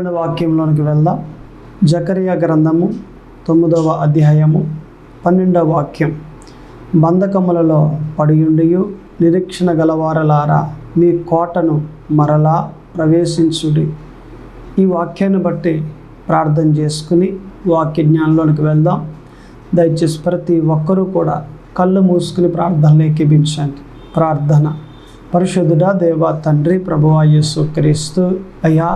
దేవుని వాక్యంలోనికి వెళ్దాం. జకరియా గ్రంథము 9వ అధ్యాయము 12వ వాక్యం. బంధకములలో పడియుండియు నిరీక్షణ గలవారలారా మీ కోటను మరలా ప్రవేశించుడి. ఈ వాక్యాన్ని బట్టి ప్రార్థన చేసుకుని వాక్య జ్ఞానంలోనికి వెళ్దాం. దయచేసి ప్రతి ఒక్కరూ కూడా కళ్ళు మూసుకుని ప్రార్థనలు ఏకీభించండి. ప్రార్థన. పరిశుద్ధుడా దేవా తండ్రి, ప్రభువా యేసు క్రీస్తు, అయ్యా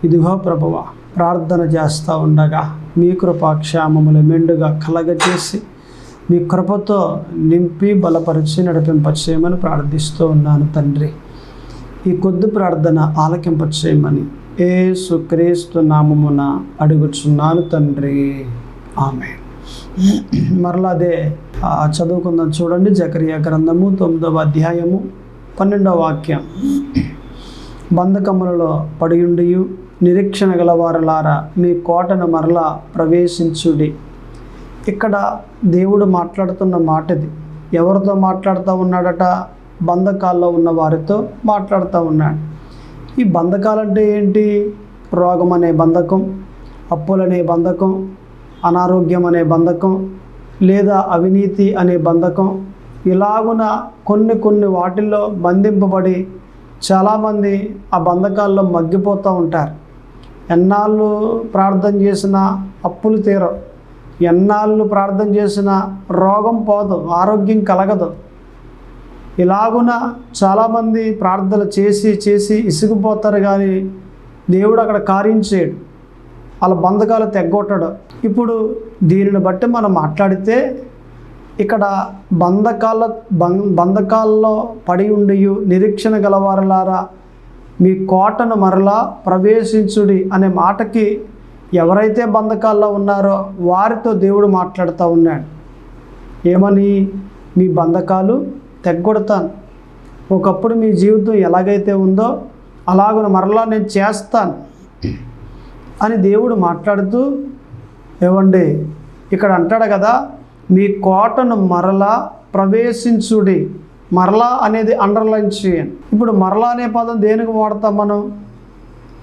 ఇదిగో ప్రభువా, ప్రార్థన చేస్తూ ఉండగా మీ కృపాక్షేమములు మెండుగా కలగజేసి మీ కృపతో నింపి బలపరిచి నడిపింపచేయమని ప్రార్థిస్తూ ఉన్నాను తండ్రి. ఈ కొద్ది ప్రార్థన ఆలకింపచేయమని యేసు క్రీస్తు నామమున అడుగుచున్నాను తండ్రి, ఆమేన్. మరలా అదే చదువుకుందాం. చూడండి, జకరియా గ్రంథము 9వ అధ్యాయము 12వ వాక్యం. బంధకములలో పడియుండియు నిరీక్షణ గలవారలారా మీ కోటను మరలా ప్రవేశించుడి. ఇక్కడ దేవుడు మాట్లాడుతున్న మాట ఇది. ఎవరితో మాట్లాడుతూ ఉన్నాడట? బంధకాల్లో ఉన్న వారితో మాట్లాడుతూ ఉన్నాడు. ఈ బంధకాలంటే ఏంటి? రోగం అనే బంధకం, అప్పులనే బంధకం, అనారోగ్యం అనే బంధకం, లేదా అవినీతి అనే బంధకం. ఇలాగున కొన్ని వాటిల్లో బంధింపబడి చాలామంది ఆ బంధకాల్లో మగ్గిపోతూ ఉంటారు. ఎన్నాళ్ళు ప్రార్థన చేసినా అప్పులు తీరవు, ఎన్నాళ్ళు ప్రార్థన చేసినా రోగం పోదు, ఆరోగ్యం కలగదు. ఇలాగున చాలామంది ప్రార్థన చేసి ఇసిగిపోతారు, కానీ దేవుడు అక్కడ కార్యం చేయడు, వాళ్ళ బంధకాలు తెగ్గొట్టడు. ఇప్పుడు దీనిని బట్టి మనం మాట్లాడితే ఇక్కడ బంధకాల్లో పడి ఉండియు నిరీక్షణ గలవారలారా మీ కోటను మరలా ప్రవేశించుడి అనే మాటకి ఎవరైతే బంధకాల్లో ఉన్నారో వారితో దేవుడు మాట్లాడుతూ ఉన్నాడు. ఏమని? మీ బంధకాలు తెగ్గొడతాను, ఒకప్పుడు మీ జీవితం ఎలాగైతే ఉందో అలాగ మరలా నేను చేస్తాను అని దేవుడు మాట్లాడుతూ, ఏమండి ఇక్కడ అంటాడు కదా, మీ కోటను మరలా ప్రవేశించుడి. మరలా అనేది అండర్లైన్ చేయండి. ఇప్పుడు మరలా అనే పదం దేనికి వాడతాం మనం?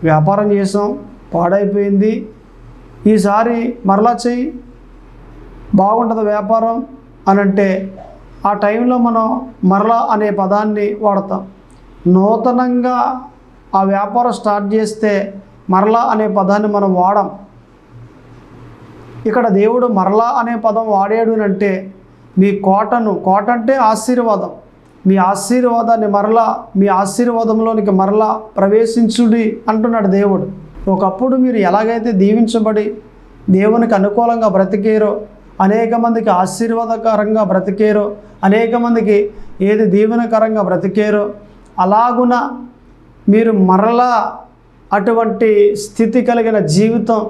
వ్యాపారం చేసాం, పాడైపోయింది, ఈసారి మరలా చెయ్యి, బాగుంటుంది వ్యాపారం అని అంటే ఆ టైంలో మనం మరలా అనే పదాన్ని వాడతాం. నూతనంగా ఆ వ్యాపారం స్టార్ట్ చేస్తే మరలా అనే పదాన్ని మనం వాడం. ఇక్కడ దేవుడు మరలా అనే పదం వాడాడు అంటే మీ కోటను, కోట అంటే ఆశీర్వాదం, మీ ఆశీర్వాదాన్ని మరలా, మీ ఆశీర్వాదంలోనికి మరలా ప్రవేశించుడి అంటున్నాడు దేవుడు. ఒకప్పుడు మీరు ఎలాగైతే దీవించబడి దేవునికి అనుకూలంగా బ్రతికేరో, అనేక మందికి ఆశీర్వాదకరంగా బ్రతికేరో, అనేక మందికి ఏది దీవెనకరంగా బ్రతికేరో, అలాగున మీరు మరలా అటువంటి స్థితి కలిగిన జీవితం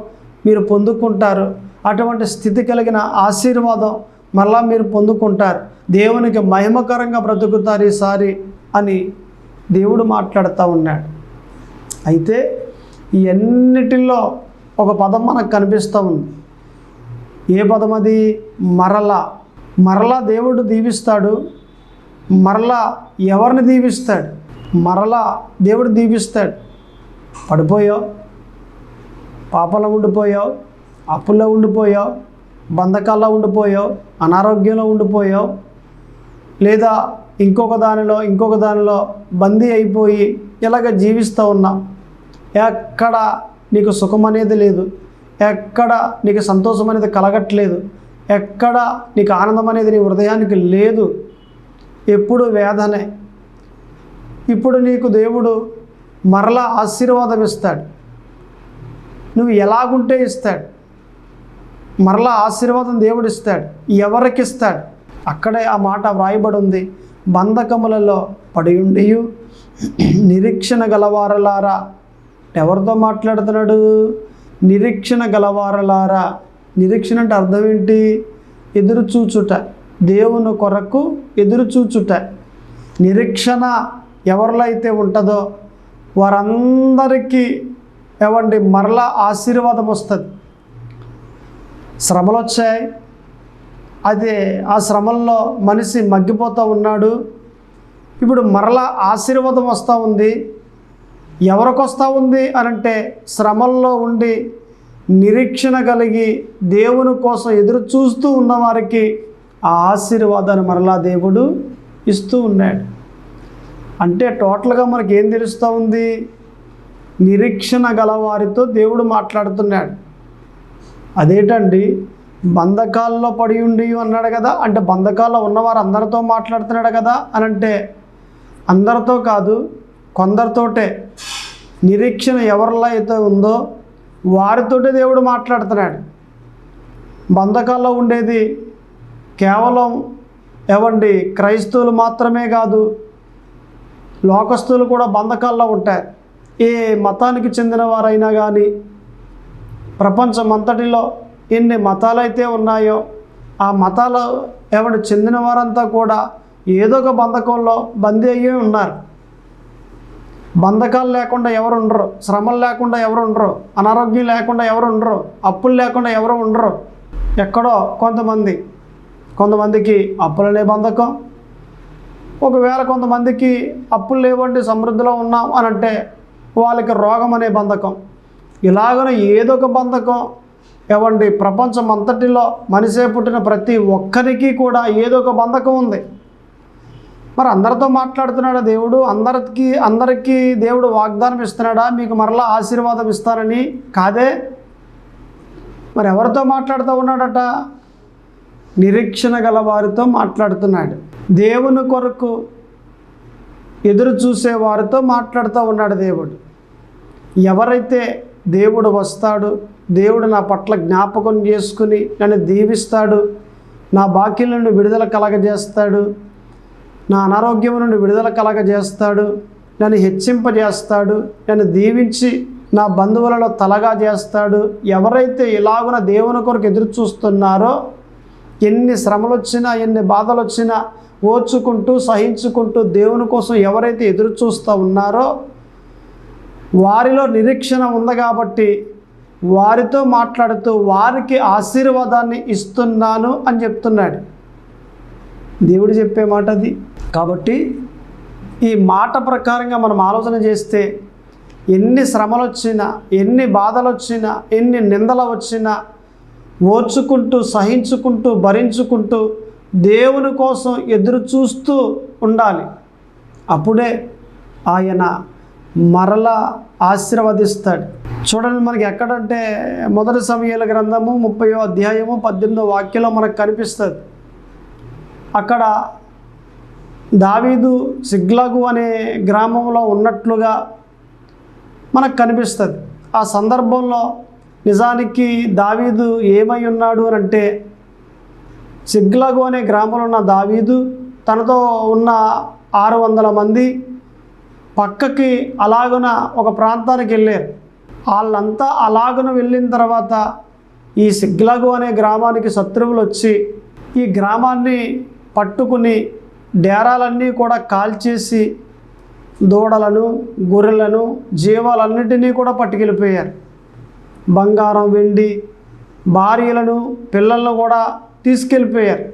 మీరు పొందుకుంటారు. అటువంటి స్థితి కలిగిన ఆశీర్వాదం మరలా మీరు పొందుకుంటారు. దేవునికి మహిమకరంగా బ్రతుకుతారు ఈసారి అని దేవుడు మాట్లాడుతూ ఉన్నాడు. అయితే ఈ అన్నిటిలో ఒక పదం మనకు కనిపిస్తూ ఉంది. ఏ పదం అది? మరలా. మరలా దేవుడు దీవిస్తాడు. మరలా ఎవరిని దీవిస్తాడు? మరలా దేవుడు దీవిస్తాడు. పడిపోయావు, పాపంలో ఉండిపోయావు, అప్పుల్లో ఉండిపోయావు, బంధకాల్లో ఉండిపోయావు, అనారోగ్యంలో ఉండిపోయావు, లేదా ఇంకొక దానిలో బందీ అయిపోయి ఇలాగ జీవిస్తూ ఉన్నావు. ఎక్కడ నీకు సుఖం అనేది లేదు, ఎక్కడ నీకు సంతోషం అనేది కలగట్లేదు, ఎక్కడ నీకు ఆనందం అనేది నీ హృదయానికి లేదు, ఎప్పుడు వేదనే. ఇప్పుడు నీకు దేవుడు మరలా ఆశీర్వాదం ఇస్తాడు. నువ్వు ఎలాగుంటే ఇస్తాడు, మరలా ఆశీర్వాదం దేవుడు ఇస్తాడు. ఎవరికి ఇస్తాడు? అక్కడే ఆ మాట వ్రాయబడి ఉంది. బంధకములలో పడియుండియు నిరీక్షణ గలవారలారా. ఎవరితో మాట్లాడుతున్నాడు? నిరీక్షణ గలవారలారా. నిరీక్షణ అంటే అర్థం ఏంటి? ఎదురు చూచుట, దేవుని కొరకు ఎదురు చూచుట. నిరీక్షణ ఎవరిలో అయితే ఉంటుందో వారందరికీ ఏమండి మరలా ఆశీర్వాదం వస్తుంది. శ్రమలు వచ్చాయి, అదే ఆ శ్రమల్లో మనిషి మగ్గిపోతూ ఉన్నాడు. ఇప్పుడు మరలా ఆశీర్వాదం వస్తూ ఉంది. ఎవరికి వస్తూ ఉంది అనంటే శ్రమల్లో ఉండి నిరీక్షణ కలిగి దేవుని కోసం ఎదురు చూస్తూ ఉన్నవారికి ఆ ఆశీర్వాదాన్ని మరలా దేవుడు ఇస్తూ ఉన్నాడు. అంటే టోటల్గా మనకి ఏం తెలుస్తూ ఉంది? నిరీక్షణ గలవారితో దేవుడు మాట్లాడుతున్నాడు. అదేంటండి, బంధకాల్లో పడి ఉండి అన్నాడు కదా, అంటే బంధకాల్లో ఉన్నవారు అందరితో మాట్లాడుతున్నాడు కదా అని అంటే అందరితో కాదు, కొందరితోటే. నిరీక్షణ ఎవరిలో అయితే ఉందో వారితోటే దేవుడు మాట్లాడుతున్నాడు. బంధకాల్లో ఉండేది కేవలం క్రైస్తవులు మాత్రమే కాదు, లోకస్తులు కూడా బంధకాల్లో ఉంటారు. ఏ మతానికి చెందిన వారైనా కానీ, ప్రపంచమంతటిలో ఎన్ని మతాలైతే ఉన్నాయో ఆ మతాలు చెందిన వారంతా కూడా ఏదో ఒక బంధకంలో బందీ అయ్యే ఉన్నారు. బంధకాలు లేకుండా ఎవరు ఉండరు, శ్రమలు లేకుండా ఎవరు ఉండరు, అనారోగ్యం లేకుండా ఎవరు ఉండరు, అప్పులు లేకుండా ఎవరు ఉండరు. ఎక్కడో కొంతమందికి అప్పులనే బంధకం, ఒకవేళ కొంతమందికి అప్పులు లేవండి సమృద్ధిలో ఉన్నాం అని అంటే వాళ్ళకి రోగం అనే బంధకం. ఇలాగన ఏదో ఒక బంధకం ప్రపంచం అంతటిలో మనిషే పుట్టిన ప్రతి ఒక్కరికి కూడా ఏదో ఒక బంధకం ఉంది. మరి అందరితో మాట్లాడుతున్నాడా దేవుడు? అందరికీ దేవుడు వాగ్దానం ఇస్తున్నాడా మీకు మరలా ఆశీర్వాదం ఇస్తానని? కాదే. మరి ఎవరితో మాట్లాడుతూ ఉన్నాడట? నిరీక్షణ గల వారితో మాట్లాడుతున్నాడు. దేవుని కొరకు ఎదురు చూసే వారితో మాట్లాడుతూ ఉన్నాడు దేవుడు. ఎవరైతే దేవుడు వస్తాడు, దేవుడు నా పట్ల జ్ఞాపకం చేసుకుని నన్ను దీవిస్తాడు, నా బాకీల నుండి విడుదల కలగజేస్తాడు, నా అనారోగ్యం నుండి విడుదల కలగజేస్తాడు, నన్ను హెచ్చింపజేస్తాడు, నన్ను దీవించి నా బంధువులలో తలగా చేస్తాడు. ఎవరైతే ఇలాగున దేవుని కొరకు ఎదురు చూస్తున్నారో, ఎన్ని శ్రమలు వచ్చినా ఎన్ని బాధలు వచ్చినా ఓర్చుకుంటూ సహించుకుంటూ దేవుని కోసం ఎవరైతే ఎదురు చూస్తూ ఉన్నారో వారిలో నిరీక్షణ ఉంది కాబట్టి వారితో మాట్లాడుతూ వారికి ఆశీర్వాదాన్ని ఇస్తున్నాను అని చెప్తున్నాడు. దేవుడు చెప్పే మాట అది. కాబట్టి ఈ మాట ప్రకారంగా మనం ఆలోచన చేస్తే ఎన్ని శ్రమలు వచ్చినా, ఎన్ని బాధలు వచ్చినా, ఎన్ని నిందలు వచ్చినా ఓర్చుకుంటూ సహించుకుంటూ భరించుకుంటూ దేవుని కోసం ఎదురు చూస్తూ ఉండాలి. అప్పుడే ఆయన మరలా ఆశీర్వదిస్తాడు. చూడండి, మనకి ఎక్కడంటే 1 సమూయేలు గ్రంథము 30వ అధ్యాయము 18వ వాక్యంలో మనకు కనిపిస్తుంది. అక్కడ దావీదు సిగ్లగు అనే గ్రామంలో ఉన్నట్లుగా మనకు కనిపిస్తుంది. ఆ సందర్భంలో నిజానికి దావీదు ఏమై ఉన్నాడు అని అంటే, సిగ్లగు అనే గ్రామంలో ఉన్న దావీదు తనతో ఉన్న 600 మంది పక్కకి అలాగున ఒక ప్రాంతానికి వెళ్ళారు. వాళ్ళంతా అలాగున వెళ్ళిన తర్వాత ఈ సిగ్లగు అనే గ్రామానికి శత్రువులు వచ్చి ఈ గ్రామాన్ని పట్టుకుని డేరాలన్నీ కూడా కాల్చేసి దూడలను, గొర్రెలను, జీవాలన్నిటినీ కూడా పట్టుకెళ్ళిపోయారు. బంగారం, వెండి, భార్యలను, పిల్లలను కూడా తీసుకెళ్ళిపోయారు.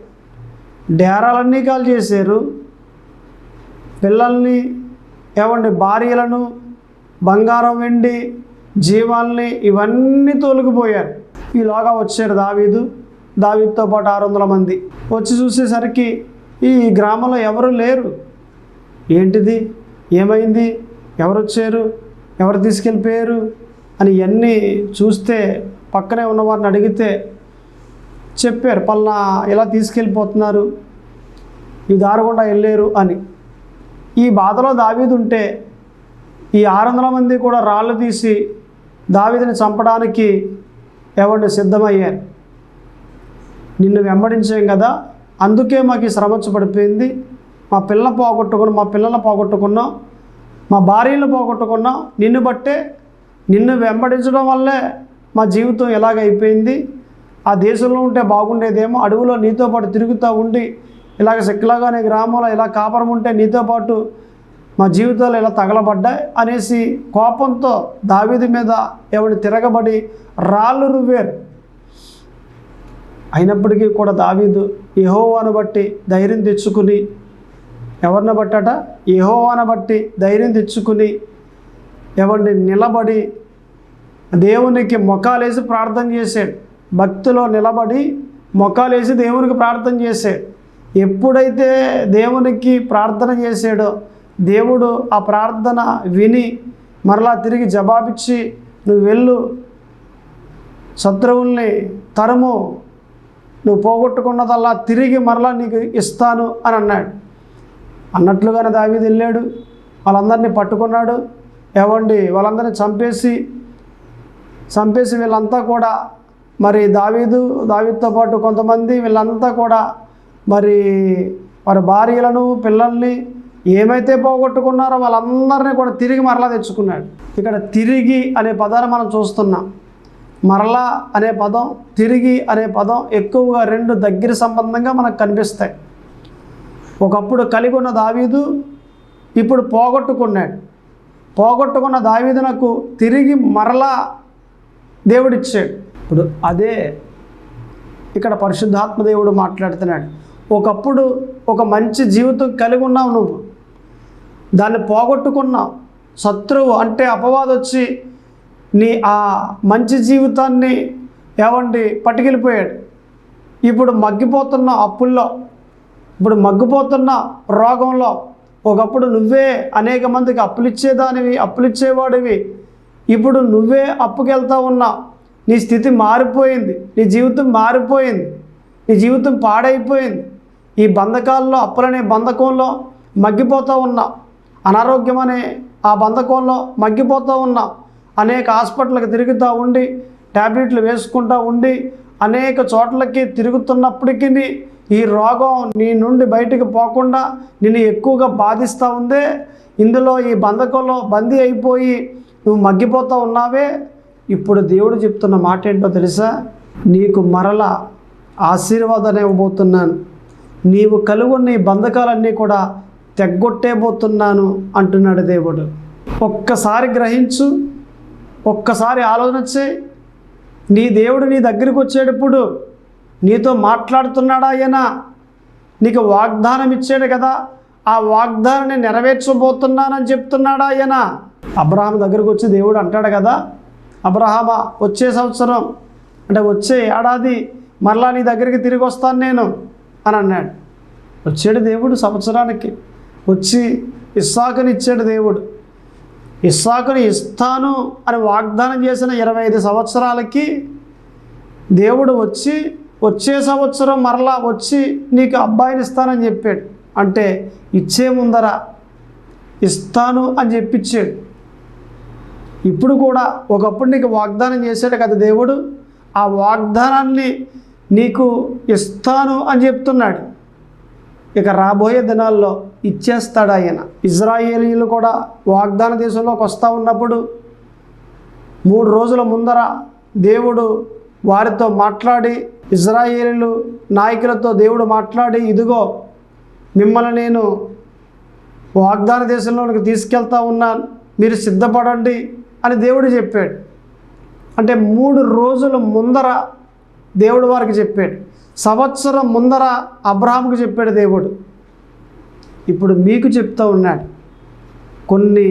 డేరాలన్నీ కాల్చేశారు. పిల్లల్ని భార్యలను, బంగారం, వెండి, జీవాల్ని ఇవన్నీ తోలుకుపోయారు. ఈలోగా వచ్చారు దావీదుతో పాటు 600 మంది. వచ్చి చూసేసరికి ఈ గ్రామంలో ఎవరు లేరు. ఏంటిది, ఏమైంది, ఎవరు వచ్చారు, ఎవరు తీసుకెళ్ళిపోయారు అని ఇవన్నీ చూస్తే పక్కనే ఉన్నవారిని అడిగితే చెప్పారు, పలానా ఇలా తీసుకెళ్ళిపోతున్నారు, ఈ దారి గుండా వెళ్ళారు అని. ఈ బాధలో దావీదు ఉంటే ఈ 600 మంది కూడా రాళ్ళు తీసి దావీదుని చంపడానికి సిద్ధమయ్యారు. నిన్ను వెంబడించాం కదా, అందుకే మాకు ఈ శ్రమ వచ్చి పడిపోయింది. మా పిల్లల్ని పోగొట్టుకున్నాం, మా భార్యలను పోగొట్టుకున్నాం. నిన్ను బట్టే, నిన్ను వెంబడించడం వల్లే మా జీవితం ఎలాగైపోయింది. ఆ దేశంలో ఉంటే బాగుండేదేమో, అడవిలో నీతో పాటు తిరుగుతూ ఉండి ఇలాగ సిక్లగు అనే గ్రామంలో ఇలా కాపురం ఉంటే నీతో పాటు మా జీవితాలు ఇలా తగలబడ్డాయి అనేసి కోపంతో దావీదు మీద తిరగబడి రాళ్ళు రువ్వారు. అయినప్పటికీ కూడా దావీదు యెహోవాను బట్టి ధైర్యం తెచ్చుకుని, ఎవరిని బట్టట? యెహోవాను బట్టి ధైర్యం తెచ్చుకుని ఏమండి నిలబడి దేవునికి మొక్కాలేసి ప్రార్థన చేశాడు. భక్తిలో నిలబడి మొక్కాలేసి దేవునికి ప్రార్థన చేశాడు. ఎప్పుడైతే దేవునికి ప్రార్థన చేశాడో దేవుడు ఆ ప్రార్థన విని మరలా తిరిగి జవాబిచ్చి నువ్వు వెళ్ళు, శత్రువుల్ని తరుము, నువ్వు పోగొట్టుకున్నదల్లా తిరిగి మరలా నీకు ఇస్తాను అని అన్నాడు. అన్నట్లుగానే దావీదు వెళ్ళాడు, వాళ్ళందరినీ పట్టుకున్నాడు. ఏవండి వాళ్ళందరినీ చంపేసి వీళ్ళంతా కూడా మరి దావీదుతో పాటు కొంతమంది వీళ్ళంతా కూడా మరి వారి భార్యలను పిల్లల్ని ఏమైతే పోగొట్టుకున్నారో వాళ్ళందరినీ కూడా తిరిగి మరలా తెచ్చుకున్నాడు. ఇక్కడ తిరిగి అనే పదాన్ని మనం చూస్తున్నాం. మరలా అనే పదం, తిరిగి అనే పదం ఎక్కువగా రెండు దగ్గర సంబంధంగా మనకు కనిపిస్తాయి. ఒకప్పుడు కలిగి ఉన్న దావీదు ఇప్పుడు పోగొట్టుకున్న దావీదునకు తిరిగి మరలా దేవుడిచ్చాడు. ఇప్పుడు అదే ఇక్కడ పరిశుద్ధాత్మ దేవుడు మాట్లాడుతున్నాడు. ఒకప్పుడు ఒక మంచి జీవితం కలిగి ఉన్నావు, నువ్వు దాన్ని పోగొట్టుకున్నావు. శత్రువు అంటే అపవాది వచ్చి నీ ఆ మంచి జీవితాన్ని పట్టుకెళ్ళిపోయాడు. ఇప్పుడు మగ్గిపోతున్న అప్పుల్లో, ఇప్పుడు మగ్గిపోతున్న రోగంలో, ఒకప్పుడు నువ్వే అనేక మందికి అప్పులిచ్చేవాడివి, ఇప్పుడు నువ్వే అప్పుకెళ్తా ఉన్నావు. నీ స్థితి మారిపోయింది, నీ జీవితం మారిపోయింది, నీ జీవితం పాడైపోయింది. ఈ బంధకాల్లో, అప్పులనే బంధకంలో మగ్గిపోతూ ఉన్నావు. అనారోగ్యం అనే ఆ బంధకంలో మగ్గిపోతూ ఉన్నావు. అనేక హాస్పిటల్కి తిరుగుతూ ఉండి, ట్యాబ్లెట్లు వేసుకుంటూ ఉండి, అనేక చోట్లకి తిరుగుతున్నప్పటికీ ఈ రోగం నీ నుండి బయటికి పోకుండా నిన్ను ఎక్కువగా బాధిస్తూ ఉందే. ఇందులో ఈ బంధకంలో బందీ అయిపోయి నువ్వు మగ్గిపోతూ ఉన్నావే. ఇప్పుడు దేవుడు చెప్తున్న మాట ఏంటో తెలుసా? నీకు మరల ఆశీర్వాదాన్ని ఇవ్వబోతున్నాను, నీవు కలుగున్న ఈ బంధకాలన్నీ కూడా తెగ్గొట్టేబోతున్నాను అంటున్నాడు దేవుడు. ఒక్కసారి గ్రహించు, ఒక్కసారి ఆలోచన చేయి. నీ దేవుడు నీ దగ్గరికి వచ్చేటప్పుడు నీతో మాట్లాడుతున్నాడా? ఆయన నీకు వాగ్దానం ఇచ్చాడు కదా, ఆ వాగ్దానాన్ని నెరవేర్చబోతున్నానని చెప్తున్నాడా ఆయన? అబ్రహాం దగ్గరికి వచ్చి దేవుడు అంటాడు కదా, అబ్రహామా వచ్చే సంవత్సరం అంటే వచ్చే ఏడాది మరలా నీ దగ్గరికి తిరిగి వస్తాను నేను అని అన్నాడు. వచ్చాడు దేవుడు సంవత్సరానికి. వచ్చి ఇస్సాకుని ఇచ్చాడు దేవుడు. ఇస్సాకుని ఇస్తాను అని వాగ్దానం చేసిన 25 సంవత్సరాలకి దేవుడు వచ్చే సంవత్సరం మరలా వచ్చి నీకు అబ్బాయిని ఇస్తానని చెప్పాడు. అంటే ఇచ్చే ముందర ఇస్తాను అని చెప్పించాడు. ఇప్పుడు కూడా ఒకప్పుడు నీకు వాగ్దానం చేశాడు కదా దేవుడు, ఆ వాగ్దానాన్ని నీకు ఇస్తాను అని చెప్తున్నాడు. ఇక రాబోయే దినాల్లో ఇచ్చేస్తాడు ఆయన. ఇజ్రాయేలీలు కూడా వాగ్దాన దేశంలోకి వస్తూ ఉన్నప్పుడు 3 రోజుల ముందర దేవుడు వారితో మాట్లాడి, ఇజ్రాయేలీలు నాయకులతో దేవుడు మాట్లాడి, ఇదిగో మిమ్మల్ని నేను వాగ్దాన దేశంలోనికి తీసుకెళ్తా ఉన్నాను, మీరు సిద్ధపడండి అని దేవుడు చెప్పాడు. అంటే 3 రోజుల ముందర దేవుడు వారికి చెప్పాడు. సంవత్సరం ముందర అబ్రహాముకు చెప్పాడు దేవుడు. ఇప్పుడు మీకు చెప్తూ ఉన్నాడు. కొన్ని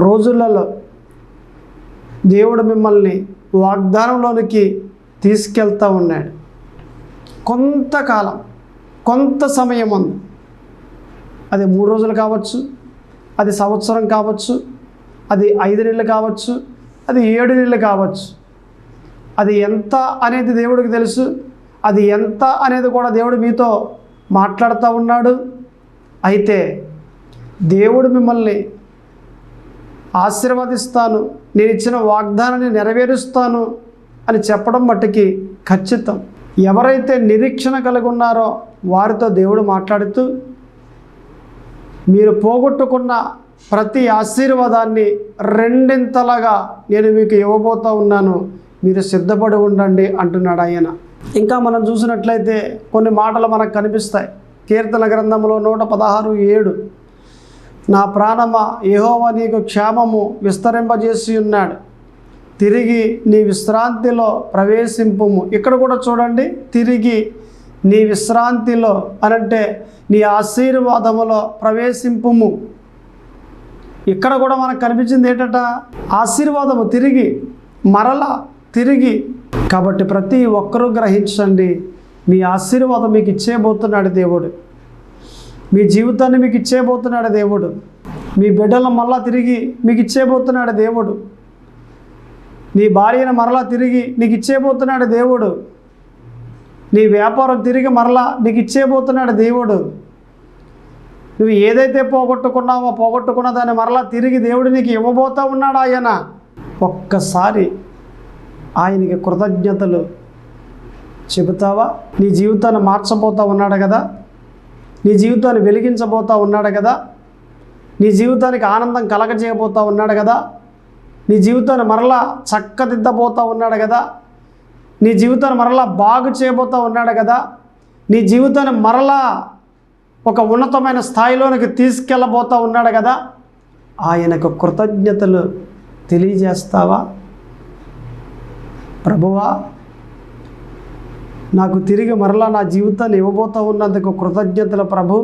రోజులలో దేవుడు మిమ్మల్ని వాగ్దానంలోనికి తీసుకెళ్తూ ఉన్నాడు. కొంతకాలం, కొంత సమయం ఉంది. అది 3 రోజులు కావచ్చు, అది సంవత్సరం కావచ్చు, అది 5 నెలలు కావచ్చు, అది 7 నెలలు కావచ్చు. అది ఎంత అనేది దేవుడికి తెలుసు. అది ఎంత అనేది కూడా దేవుడు మీతో మాట్లాడుతూ ఉన్నాడు. అయితే దేవుడు మిమ్మల్ని ఆశీర్వదిస్తాను, నేను ఇచ్చిన వాగ్దానాన్ని నెరవేరుస్తాను అని చెప్పడం మట్టుకి ఖచ్చితం. ఎవరైతే నిరీక్షణ కలిగి ఉన్నారో వారితో దేవుడు మాట్లాడుతూ, మీరు పోగొట్టుకున్న ప్రతి ఆశీర్వాదాన్ని 2ంతలుగా నేను మీకు ఇవ్వబోతూ ఉన్నాను, మీరు సిద్ధపడి ఉండండి అంటున్నాడు ఆయన. ఇంకా మనం చూసినట్లయితే కొన్ని మాటలు మనకు కనిపిస్తాయి. కీర్తన గ్రంథంలో 116:7, నా ప్రాణమా యెహోవా నీకు క్షేమము విస్తరింపజేసి ఉన్నాడు, తిరిగి నీ విశ్రాంతిలో ప్రవేశింపుము. ఇక్కడ కూడా చూడండి, తిరిగి నీ విశ్రాంతిలో అనంటే నీ ఆశీర్వాదములో ప్రవేశింపుము. ఇక్కడ కూడా మనకు కనిపించింది ఏంటట? ఆశీర్వాదము తిరిగి. కాబట్టి ప్రతి ఒక్కరూ గ్రహించండి, మీ ఆశీర్వాదం మీకు ఇచ్చేయబోతున్నాడు దేవుడు. మీ జీవితాన్ని మీకు ఇచ్చేయబోతున్నాడు దేవుడు. మీ బిడ్డలను మళ్ళా తిరిగి మీకు ఇచ్చేయబోతున్నాడు దేవుడు. నీ భార్యను మరలా తిరిగి నీకు ఇచ్చేయబోతున్నాడు దేవుడు. నీ వ్యాపారం తిరిగి మరలా నీకు ఇచ్చేయబోతున్నాడు దేవుడు. నువ్వు ఏదైతే పోగొట్టుకున్న దాన్ని మరలా తిరిగి దేవుడు నీకు ఇవ్వబోతూ ఉన్నాడు ఆయన. ఒక్కసారి ఆయనకి కృతజ్ఞతలు చెబుతావా? నీ జీవితాన్ని మార్చబోతూ ఉన్నాడు కదా, నీ జీవితాన్ని వెలిగించబోతూ ఉన్నాడు కదా, నీ జీవితానికి ఆనందం కలగజేయబోతూ ఉన్నాడు కదా, నీ జీవితాన్ని మరలా చక్కదిద్దబోతూ ఉన్నాడు కదా, నీ జీవితాన్ని మరలా బాగు చేయబోతూ ఉన్నాడు కదా, నీ జీవితాన్ని మరలా ఒక ఉన్నతమైన స్థాయిలోనికి తీసుకెళ్ళబోతూ ఉన్నాడు కదా. ఆయనకు కృతజ్ఞతలు తెలియజేస్తావా? ప్రభువా, నాకు తిరిగి మరలా నా జీవితాన్ని ఇవ్వబోతూ ఉన్నందుకు కృతజ్ఞతలు ప్రభు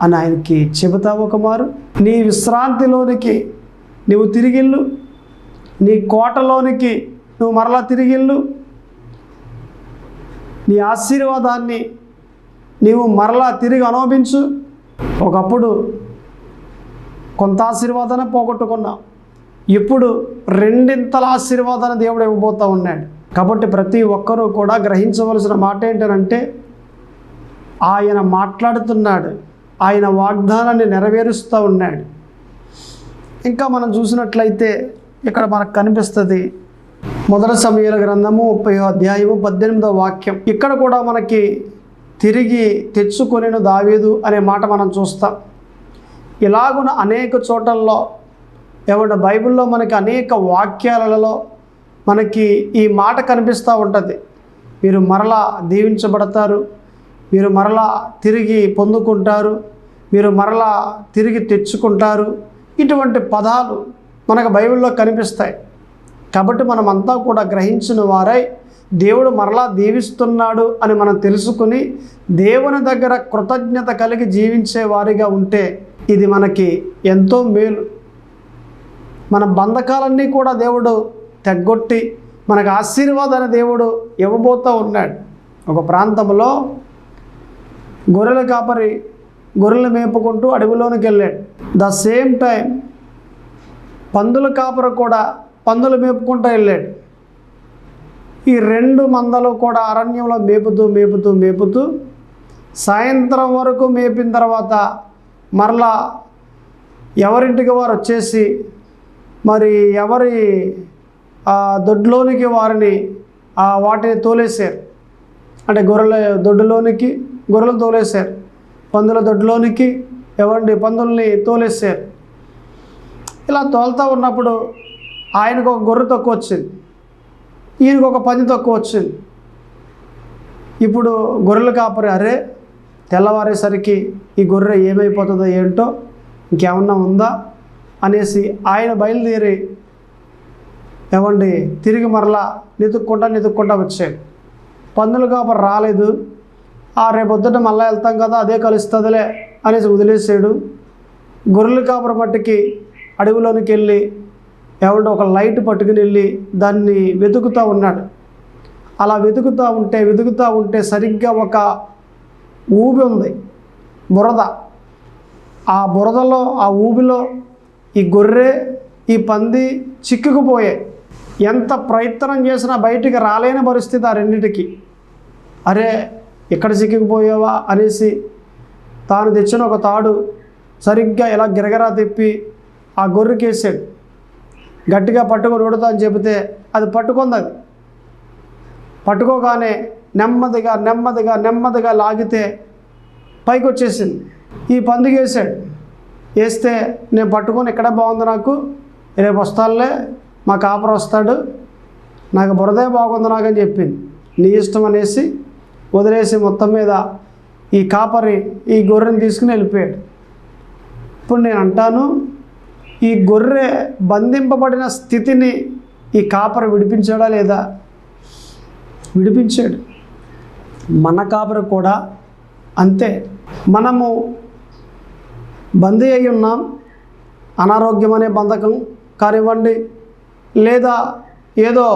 అని ఆయనకి చెబుతావు. ఒక మారు నీ విశ్రాంతిలోనికి నువ్వు తిరిగిల్లు, నీ కోటలోనికి నువ్వు మరలా తిరిగిల్లు, నీ ఆశీర్వాదాన్ని నీవు మరలా తిరిగి అనుభవించు. ఒకప్పుడు కొంత ఆశీర్వాదాన్ని పోగొట్టుకున్నావు, ఇప్పుడు రెండింతల ఆశీర్వాదాన్ని దేవుడు ఇవ్వబోతూ ఉన్నాడు. కాబట్టి ప్రతి ఒక్కరూ కూడా గ్రహించవలసిన మాట ఏంటంటే, ఆయన మాట్లాడుతున్నాడు, ఆయన వాగ్దానాన్ని నెరవేరుస్తూ ఉన్నాడు. ఇంకా మనం చూసినట్లయితే ఇక్కడ మనకు కనిపిస్తుంది 1 సమూయేలు గ్రంథము 30వ అధ్యాయము 18వ వాక్యం. ఇక్కడ కూడా మనకి తిరిగి తెచ్చుకొనెను దావీదు అనే మాట మనం చూస్తాం. ఇలాగున అనేక చోట్లలో బైబిల్లో మనకి అనేక వాక్యాలలో మనకి ఈ మాట కనిపిస్తూ ఉంటుంది. మీరు మరలా దీవించబడతారు, మీరు మరలా తిరిగి పొందుకుంటారు, మీరు మరలా తిరిగి తెచ్చుకుంటారు. ఇటువంటి పదాలు మనకు బైబిల్లో కనిపిస్తాయి. కాబట్టి మనమంతా కూడా గ్రహించిన వారై దేవుడు మరలా దీవిస్తున్నాడు అని మనం తెలుసుకుని దేవుని దగ్గర కృతజ్ఞత కలిగి జీవించే వారిగా ఉంటే ఇది మనకి ఎంతో మేలు. మన బంధకాలన్నీ కూడా దేవుడు తెగ్గొట్టి మనకు ఆశీర్వాదాన్ని దేవుడు ఇవ్వబోతూ ఉన్నాడు. ఒక ప్రాంతంలో గొర్రెల కాపరి గొర్రెలు మేపుకుంటూ అడవిలోనికి వెళ్ళాడు. ద సేమ్ టైం పందుల కాపరి కూడా పందులు మేపుకుంటూ వెళ్ళాడు. ఈ 2 మందలు కూడా అరణ్యంలో మేపుతూ సాయంత్రం వరకు మేపిన తర్వాత మరలా ఎవరింటికి వారు వచ్చేసి మరి ఎవరి దొడ్లోనికి వాటిని తోలేశారు. అంటే గొర్రెల దొడ్డులోనికి గొర్రెలు తోలేశారు, పందుల దొడ్లోనికి పందుల్ని తోలేశారు. ఇలా తోలుతూ ఉన్నప్పుడు ఆయనకు ఒక గొర్రె తక్కువ వచ్చింది, ఈయనకు ఒక పంది తక్కువ వచ్చింది. ఇప్పుడు గొర్రెలు కాపరి అరే తెల్లవారేసరికి ఈ గొర్రె ఏమైపోతుందో ఏంటో, ఇంకేమన్నా ఉందా అనేసి ఆయన బయలుదేరి తిరిగి మరలా వెతుక్కుంటా వచ్చాడు. పందులు కాపరి రాలేదు. రేపొద్దుట మళ్ళీ వెళ్తాం కదా, అదే కలుస్తుందిలే అనేసి వదిలేసాడు. గొర్రెల కాపరి మట్టికి అడవిలోనికి వెళ్ళి ఒక లైట్ పట్టుకుని వెళ్ళి దాన్ని వెతుకుతూ ఉన్నాడు. అలా వెతుకుతూ ఉంటే సరిగ్గా ఒక ఊబి ఉంది, బురద. ఆ బురదలో ఆ ఊబిలో ఈ గొర్రె ఈ పంది చిక్కుకుపోయాయి. ఎంత ప్రయత్నం చేసినా బయటికి రాలేని పరిస్థితి ఆ రెండింటికి. అరే ఎక్కడ చిక్కుకుపోయావా అనేసి తాను తెచ్చిన ఒక తాడు సరిగ్గా ఇలా గిరగరా తిప్పి ఆ గొర్రెకేసాడు. గట్టిగా పట్టుకొని ఉడతా అని చెబితే అది పట్టుకుంది. అది పట్టుకోగానే నెమ్మదిగా లాగితే పైకి వచ్చేసింది. ఈ పందికి వేస్తే నేను పట్టుకొని ఇక్కడ బాగుంది, నాకు రేపు వస్తానులే, మా కాపరు వస్తాడు, నాకు బురదే బాగుంది నాకు అని చెప్పింది. నీ ఇష్టం అనేసి వదిలేసి మొత్తం మీద ఈ కాపరి ఈ గొర్రెని తీసుకుని వెళ్ళిపోయాడు. ఇప్పుడు నేను అంటాను, ఈ గొర్రె బంధింపబడిన స్థితిని ఈ కాపరి విడిపించాడా లేదా? విడిపించాడు. మన కాపరి కూడా అంతే. మనము బందీ అయి ఉన్నాం, అనారోగ్యం అనే బంధకం కానివ్వండి, లేదా ఏదో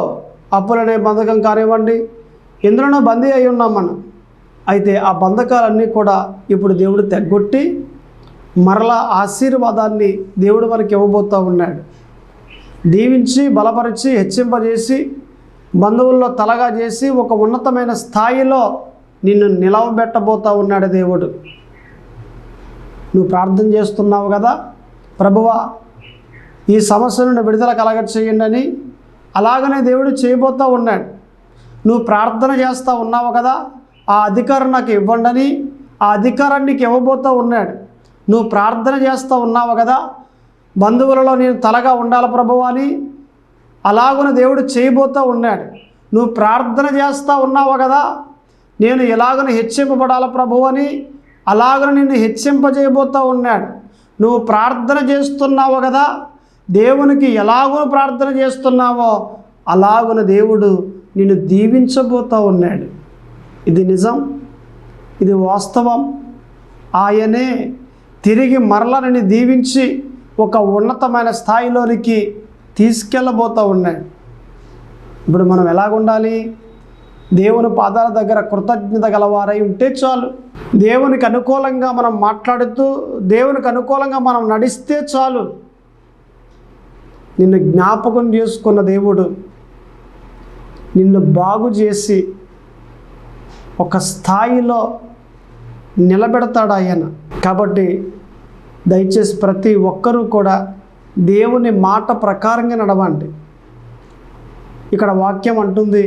అప్పులనే బంధకం కానివ్వండి, ఎందులోనో బందీ అయి ఉన్నాం మనం. అయితే ఆ బంధకాలన్నీ కూడా ఇప్పుడు దేవుడు తెగ్గొట్టి మరలా ఆశీర్వాదాన్ని దేవుడు మనకి ఇవ్వబోతూ ఉన్నాడు. దీవించి బలపరిచి హెచ్చింపజేసి బంధువుల్లో తలగా చేసి ఒక ఉన్నతమైన స్థాయిలో నిన్ను నిలవబెట్టబోతూ ఉన్నాడు దేవుడు. నువ్వు ప్రార్థన చేస్తున్నావు కదా, ప్రభువా ఈ సమస్య నుండి విడుదల కలగచేయండి అని. అలాగనే దేవుడు చేయబోతూ ఉన్నాడు. నువ్వు ప్రార్థన చేస్తూ ఉన్నావు కదా, ఆ అధికారం నాకు ఇవ్వండి అని ఆ అధికారాన్ని నీకు ఇవ్వబోతూ ఉన్నాడు. నువ్వు ప్రార్థన చేస్తూ ఉన్నావు కదా, బంధువులలో నేను తలగా ఉండాలి ప్రభువా అని, అలాగున దేవుడు చేయబోతూ ఉన్నాడు. నువ్వు ప్రార్థన చేస్తూ ఉన్నావు కదా, నేను ఎలాగను హెచ్చింపబడాలి ప్రభువు అని, అలాగను నిన్ను హెచ్చింపజేయబోతూ ఉన్నాడు. నువ్వు ప్రార్థన చేస్తున్నావు కదా, దేవునికి ఎలాగో ప్రార్థన చేస్తున్నావో అలాగున దేవుడు నిన్ను దీవించబోతూ ఉన్నాడు. ఇది నిజం, ఇది వాస్తవం. ఆయనే తిరిగి మరలా నిన్ను దీవించి ఒక ఉన్నతమైన స్థాయిలోనికి తీసుకెళ్ళబోతూ ఉన్నాడు. ఇప్పుడు మనం ఎలాగుండాలి? దేవుని పాదాల దగ్గర కృతజ్ఞత గలవారై ఉంటే చాలు. దేవునికి అనుకూలంగా మనం మాట్లాడుతూ దేవునికి అనుకూలంగా మనం నడిస్తే చాలు. నిన్ను జ్ఞాపకం చేసుకున్న దేవుడు నిన్ను బాగు చేసి ఒక స్థాయిలో నిలబెడతాడు ఆయన. కాబట్టి దయచేసి ప్రతి ఒక్కరూ కూడా దేవుని మాట ప్రకారంగా నడవండి. ఇక్కడ వాక్యం అంటుంది,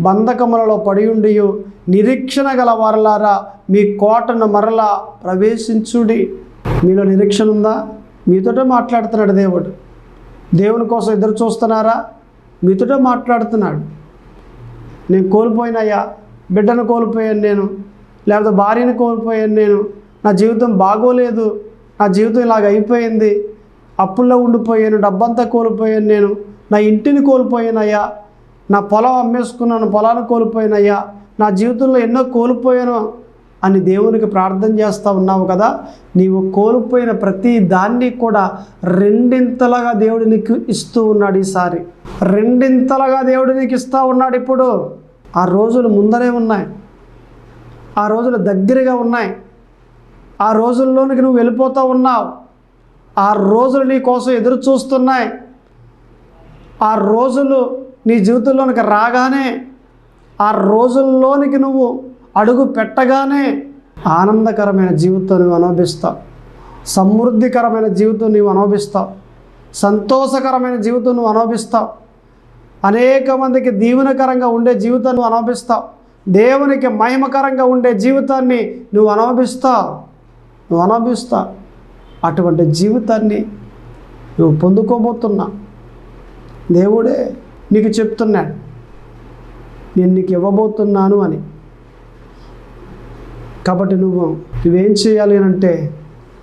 బంధకములలో పడియుండియు నిరీక్షణ గల వారలారా మీ కోటను మరలా ప్రవేశించుడి. మీలో నిరీక్షణ ఉందా? మీతోటే మాట్లాడుతున్నాడు దేవుడు. దేవుని కోసం ఎదురు చూస్తున్నారా? మీతోటే మాట్లాడుతున్నాడు. నేను కోల్పోయినయ్యా, బిడ్డను కోల్పోయాను నేను, లేకపోతే భార్యను కోల్పోయాను నేను, నా జీవితం బాగోలేదు, నా జీవితం ఇలాగ అయిపోయింది, అప్పుల్లో ఉండిపోయాను, డబ్బంతా కోల్పోయాను నేను, నా ఇంటిని కోల్పోయానయ్యా, నా పొలం అమ్మేసుకున్నాను, పొలాన్ని కోల్పోయానయ్యా, నా జీవితంలో ఎన్నో కోల్పోయాను అని దేవునికి ప్రార్థన చేస్తూ ఉన్నావు కదా. నీవు కోల్పోయిన ప్రతి దాన్ని కూడా రెండింతలుగా దేవుడు నీకు ఇస్తూ ఉన్నాడు. ఈసారి రెండింతలుగా దేవుడు నీకు ఇస్తూ ఉన్నాడు. ఇప్పుడు ఆ రోజులు ముందరే ఉన్నాయి, ఆ రోజులు దగ్గరగా ఉన్నాయి, ఆ రోజుల్లోనికి నువ్వు వెళ్ళిపోతూ ఉన్నావు. ఆ రోజులు నీ కోసం ఎదురు చూస్తున్నాయి. ఆ రోజులు నీ జీవితంలోనికి రాగానే, ఆ రోజుల్లోనికి నువ్వు అడుగు పెట్టగానే ఆనందకరమైన జీవితం నువ్వు అనుభవిస్తావు, సమృద్ధికరమైన జీవితం నువ్వు అనుభవిస్తావు, సంతోషకరమైన జీవితం నువ్వు అనుభవిస్తావు, అనేక మందికి దీవెనకరంగా ఉండే జీవితాన్ని నువ్వు అనుభవిస్తావు, దేవునికి మహిమకరంగా ఉండే జీవితాన్ని నువ్వు అనుభవిస్తావు. అటువంటి జీవితాన్ని నువ్వు పొందుకోబోతున్నా. దేవుడే నీకు చెప్తున్నాడు, నేను నీకు ఇవ్వబోతున్నాను అని. కాబట్టి నువ్వేం చేయాలి అంటే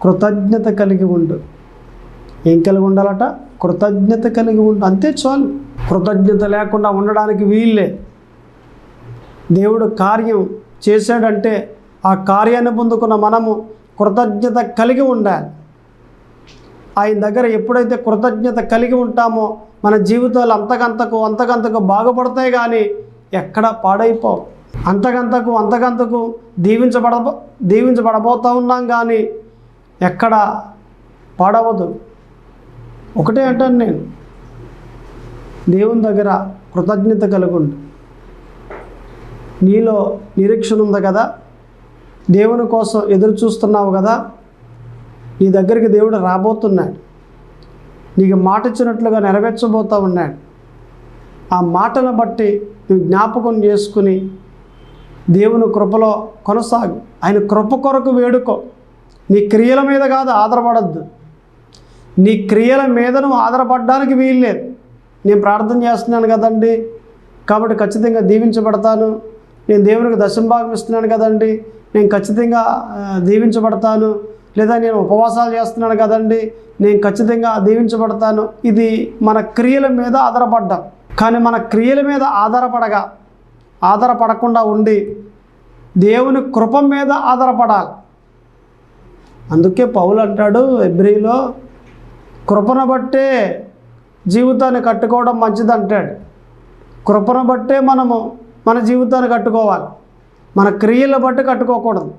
కృతజ్ఞత కలిగి ఉండు. ఏం కలిగి ఉండాలట? కృతజ్ఞత కలిగి ఉండు, అంతే చాలు. కృతజ్ఞత లేకుండా ఉండడానికి వీల్లే. దేవుడు కార్యం చేశాడంటే ఆ కార్యాన్ని పొందుకున్న మనము కృతజ్ఞత కలిగి ఉండాలి. ఆయన దగ్గర ఎప్పుడైతే కృతజ్ఞత కలిగి ఉంటామో మన జీవితాలు అంతకంతకు బాగుపడతాయి, కానీ ఎక్కడ పాడైపోవు. అంతకంతకు దీవించబడబోతూ ఉన్నాం, కానీ ఎక్కడ పాడవదు. ఒకటే అంటాను నేను, దేవుని దగ్గర కృతజ్ఞత కలిగి ఉండు. నీలో నిరీక్షణ ఉంది కదా, దేవుని కోసం ఎదురు చూస్తున్నావు కదా, నీ దగ్గరికి దేవుడు రాబోతున్నాడు, నీకు మాట ఇచ్చినట్లుగా నెరవేర్చబోతూ ఉన్నాడు. ఆ మాటను బట్టి నువ్వు జ్ఞాపకం చేసుకుని దేవుని కృపలో కొనసాగు. ఆయన కృప కొరకు వేడుకో. నీ క్రియల మీద కాదు ఆధారపడద్దు. నీ క్రియల మీద నువ్వు ఆధారపడడానికి వీల్లేదు. నేను ప్రార్థన చేస్తున్నాను కదండి, కాబట్టి ఖచ్చితంగా దీవించబడతాను, నేను దేవునికి దశంభాగం ఇస్తున్నాను కదండి, నేను ఖచ్చితంగా దీవించబడతాను, లేదా నేను ఉపవాసాలు చేస్తున్నాను కదండి, నేను ఖచ్చితంగా దీవించబడతాను. ఇది మన క్రియల మీద ఆధారపడ్డాం. కానీ మన క్రియల మీద ఆధారపడకుండా ఉండి దేవుని కృప మీద ఆధారపడాలి. అందుకే పౌలు అంటాడు హెబ్రీలో, కృపను బట్టే జీవితాన్ని కట్టుకోవడం మంచిదంటాడు. కృపను బట్టే మనము మన జీవితాన్ని కట్టుకోవాలి, మన క్రియలను బట్టి కట్టుకోకూడదు.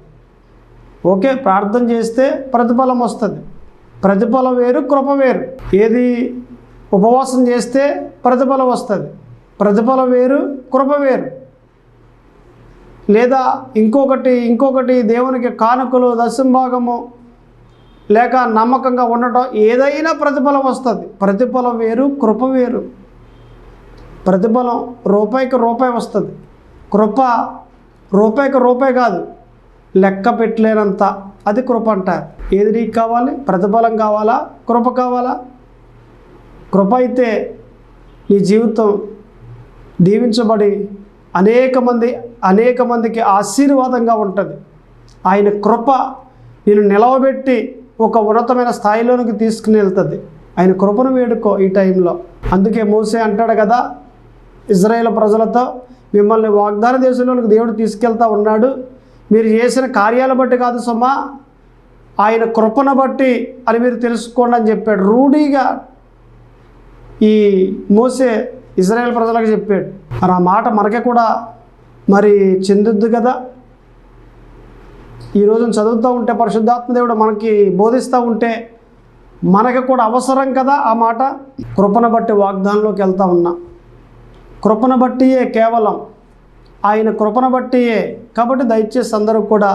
ఓకే, ప్రార్థన చేస్తే ప్రతిఫలం వస్తుంది. ప్రతిఫలం వేరు, కృప వేరు. ఏది ఉపవాసం చేస్తే ప్రతిఫలం వస్తుంది, ప్రతిఫలం వేరు, కృప వేరు. లేదా ఇంకొకటి దేవునికి కానుకలు, దశంభాగము లేక నమ్మకంగా ఉండటం, ఏదైనా ప్రతిఫలం వస్తుంది. ప్రతిఫలం వేరు, కృప వేరు. ప్రతిఫలం రూపాయికి రూపాయి వస్తుంది, కృప రూపాయికి రూపాయి కాదు, లెక్క పెట్టలేనంత. అది కృప అంటారు. ఏది నీకు కావాలి? ప్రతిఫలం కావాలా, కృప కావాలా? కృప అయితే నీ జీవితం దీవించబడి అనేక మందికి ఆశీర్వాదంగా ఉంటుంది. ఆయన కృప నేను నిలవబెట్టి ఒక ఉన్నతమైన స్థాయిలోనికి తీసుకుని వెళ్తుంది. ఆయన కృపను వేడుకో ఈ టైంలో. అందుకే మోసే అంటాడు కదా ఇజ్రాయేల్ ప్రజలతో, మిమ్మల్ని వాగ్దాన దేశంలోనికి దేవుడు తీసుకెళ్తా ఉన్నాడు, మీరు చేసిన కార్యాల బట్టి కాదు సుమా, ఆయన కృపను బట్టి అని మీరు తెలుసుకోండి అని చెప్పాడు. రూఢీగా ఈ మోసే ఇజ్రాయేల్ ప్రజలకు చెప్పాడు. మరి ఆ మాట మనకే కూడా మరి చెందుద్దు కదా. ఈరోజు చదువుతూ ఉంటే పరిశుద్ధాత్మ దేవుడు మనకి బోధిస్తూ ఉంటే మనకి కూడా అవసరం కదా ఆ మాట. కృపను బట్టి వాగ్దానంలోకి వెళ్తూ ఉన్నా, కృపను బట్టియే, కేవలం ఆయన కృపను బట్టియే. కాబట్టి దయచేసి అందరూ కూడా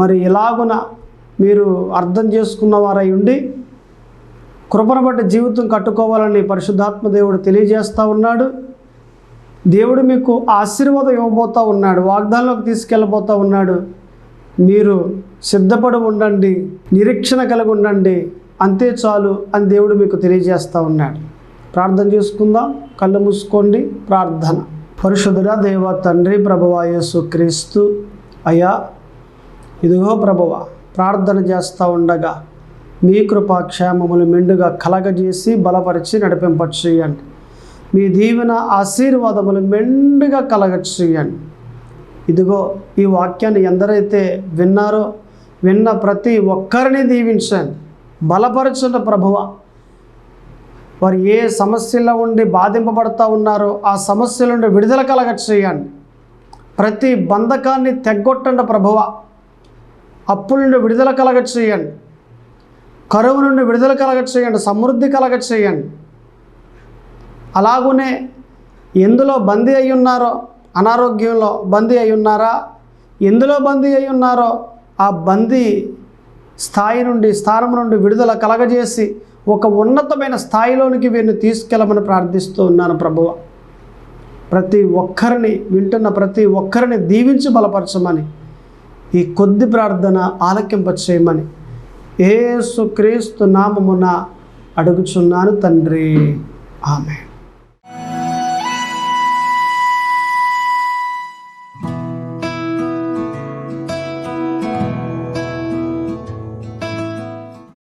మరి ఇలాగున మీరు అర్థం చేసుకున్న వారై ఉండి కృపను బట్టి జీవితం కట్టుకోవాలని పరిశుద్ధాత్మ దేవుడు తెలియజేస్తూ ఉన్నాడు. దేవుడు మీకు ఆశీర్వాదం ఇవ్వబోతూ ఉన్నాడు, వాగ్దానంలోకి తీసుకెళ్ళబోతూ ఉన్నాడు. మీరు సిద్ధపడి ఉండండి, నిరీక్షణ కలిగి ఉండండి, అంతే చాలు అని దేవుడు మీకు తెలియజేస్తూ ఉన్నాడు. ప్రార్థన చేసుకుందాం. కళ్ళు మూసుకోండి. ప్రార్థన. పరిశుద్ధుడా దేవ తండ్రి, ప్రభువా యేసుక్రీస్తు అయ్యా, ఇదిగో ప్రభువా, ప్రార్థన చేస్తూ ఉండగా మీ కృపాక్షేమములు మెండుగా కలగజేసి బలపరిచి నడిపింపచేయండి. మీ దీవెన ఆశీర్వాదములు మెండుగా కలగచేయండి. ఇదిగో ఈ వాక్యాన్ని ఎందరైతే విన్నారో విన్న ప్రతి ఒక్కరిని దీవించండి, బలపరచండి ప్రభువా. వారు ఏ సమస్యలో ఉండి బాధింపబడుతూ ఉన్నారో ఆ సమస్యల నుండి విడుదల కలగచేయండి. ప్రతి బంధకాన్ని తెగ్గొట్టండి ప్రభువా. అప్పుల నుండి విడుదల కలగచేయండి, కరువు నుండి విడుదల కలగచేయండి, సమృద్ధి కలగచేయండి. అలాగునే ఎందులో బందీ అయి ఉన్నారో, అనారోగ్యంలో బందీ అయి ఉన్నారా, ఎందులో బందీ అయి ఉన్నారో ఆ బందీ స్థానం నుండి విడుదల కలగజేసి ఒక ఉన్నతమైన స్థాయిలోనికి వీరిని తీసుకెళ్ళమని ప్రార్థిస్తూ ఉన్నాను ప్రభువ. ప్రతి ఒక్కరిని వింటున్న ప్రతి ఒక్కరిని దీవించి బలపరచమని, ఈ కొద్ది ప్రార్థన ఆలకింపచేయమని యేసుక్రీస్తు నామమున అడుగుచున్నాను తండ్రి. ఆమేన్.